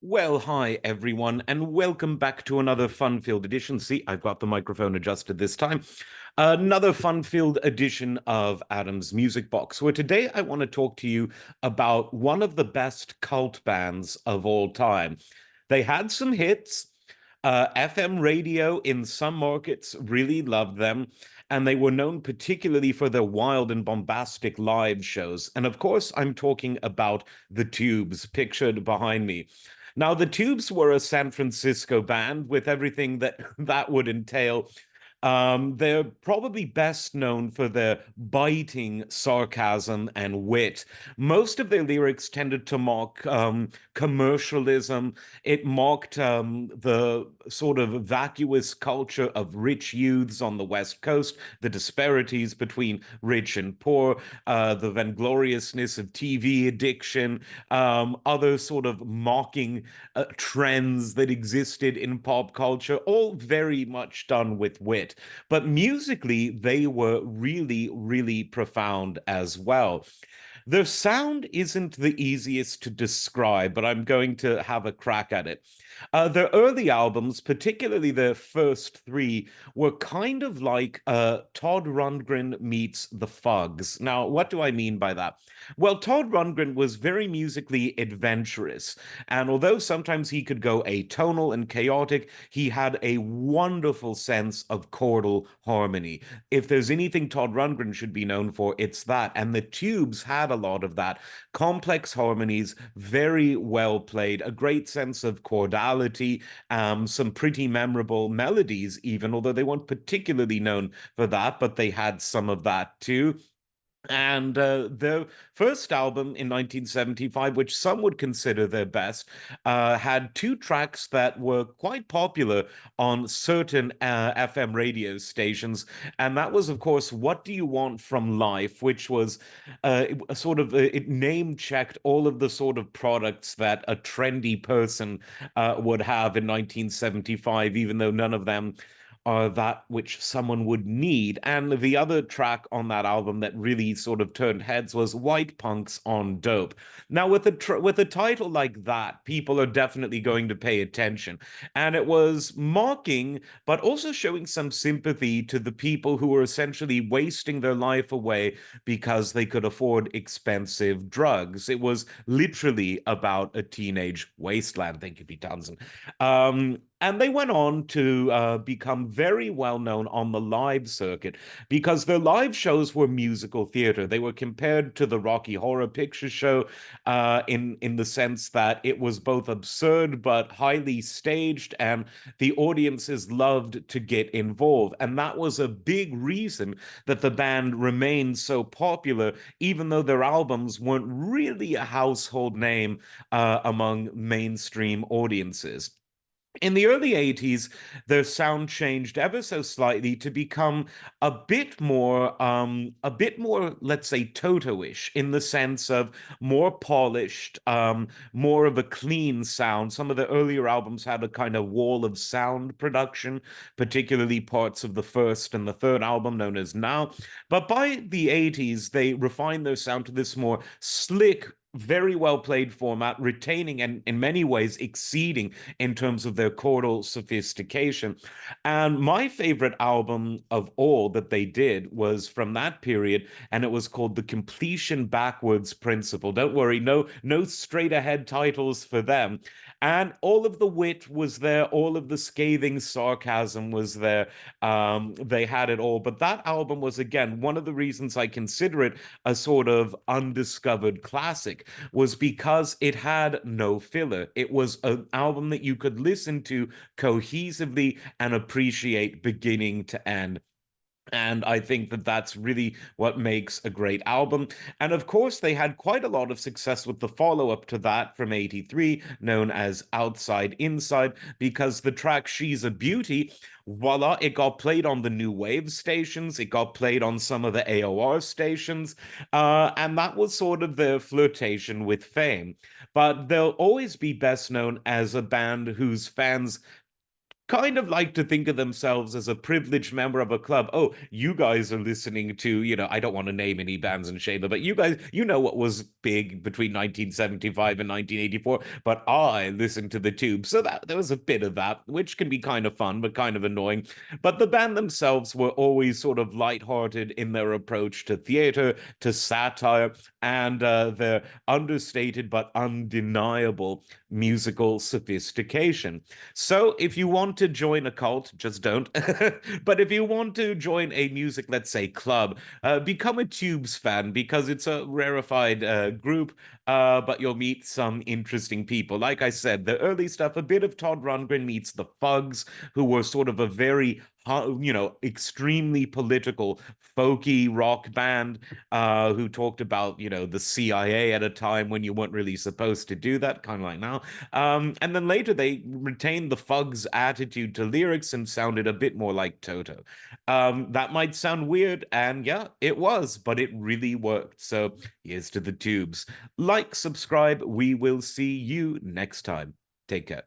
Well, hi everyone, and welcome back to another fun-filled edition. See, I've got the microphone adjusted this time. Another fun-filled edition of Adam's Music Box, where today I want to talk to you about one of the best cult bands of all time. They had some hits. FM radio in some markets really loved them, and they were known particularly for their wild and bombastic live shows. And of course, I'm talking about the Tubes, pictured behind me. Now, the Tubes were a San Francisco band with everything that that would entail. They're probably best known for their biting sarcasm and wit. Most of their lyrics tended to mock commercialism. It mocked the sort of vacuous culture of rich youths on the West Coast, the disparities between rich and poor, the vaingloriousness of TV addiction, other sort of mocking trends that existed in pop culture, all very much done with wit. But musically, they were really, really profound as well. Their sound isn't the easiest to describe, but I'm going to have a crack at it. Their early albums, particularly their first three, were kind of like Todd Rundgren meets the Fugs. Now, what do I mean by that? Well, Todd Rundgren was very musically adventurous, and although sometimes he could go atonal and chaotic, he had a wonderful sense of chordal harmony. If there's anything Todd Rundgren should be known for, it's that. And the Tubes had a lot of that. Complex harmonies, very well played, a great sense of chordality, some pretty memorable melodies, even, although they weren't particularly known for that, but they had some of that too. And their first album in 1975, which some would consider their best, had two tracks that were quite popular on certain FM radio stations. And that was, of course, What Do You Want from Life, which was it name checked all of the sort of products that a trendy person would have in 1975, even though none of them are that which someone would need. And the other track on that album that really sort of turned heads was White Punks on Dope. Now, with with a title like that, people are definitely going to pay attention. And it was mocking, but also showing some sympathy to the people who were essentially wasting their life away because they could afford expensive drugs. It was literally about a teenage wasteland. Thank you, Pete Townsend. And they went on to become very well known on the live circuit because their live shows were musical theater. They were compared to the Rocky Horror Picture Show in the sense that it was both absurd but highly staged, and the audiences loved to get involved. And that was a big reason that the band remained so popular, even though their albums weren't really a household name among mainstream audiences. In the early 80s, their sound changed ever so slightly to become a bit more, let's say, Toto-ish, in the sense of more polished, more of a clean sound. Some of the earlier albums had a kind of wall of sound production, particularly parts of the first and the third album, known as Now. But by the 80s, they refined their sound to this more slick, very well played format, retaining and in many ways exceeding in terms of their chordal sophistication. And my favorite album of all that they did was from that period, and it was called The Completion Backwards Principle. Don't worry, no straight ahead titles for them. And all of the wit was there, all of the scathing sarcasm was there. They had it all. But that album was, again, one of the reasons I consider it a sort of undiscovered classic was because it had no filler. It was an album that you could listen to cohesively and appreciate beginning to end. And I think that that's really what makes a great album. And of course, they had quite a lot of success with the follow up to that from 83, known as Outside Inside, because the track She's a Beauty, voila, it got played on the new wave stations, it got played on some of the AOR stations, and that was sort of their flirtation with fame. But they'll always be best known as a band whose fans kind of like to think of themselves as a privileged member of a club. Oh, you guys are listening to, I don't want to name any bands in Shayla, but you guys, you know what was big between 1975 and 1984, but I listened to the Tube. So that there was a bit of that, which can be kind of fun, but kind of annoying. But the band themselves were always sort of lighthearted in their approach to theater, to satire, and their understated but undeniable musical sophistication. So if you want to join a cult, just don't. But if you want to join a music, let's say, club, become a Tubes fan because it's a rarefied group, but you'll meet some interesting people. Like I said, the early stuff, a bit of Todd Rundgren meets the Fugs, who were sort of a very extremely political, folky rock band who talked about, the CIA at a time when you weren't really supposed to do that, kind of like now. And then later they retained the Fugs attitude to lyrics and sounded a bit more like Toto. That might sound weird, and yeah, it was, but it really worked. So here's to the Tubes. Like, subscribe. We will see you next time. Take care.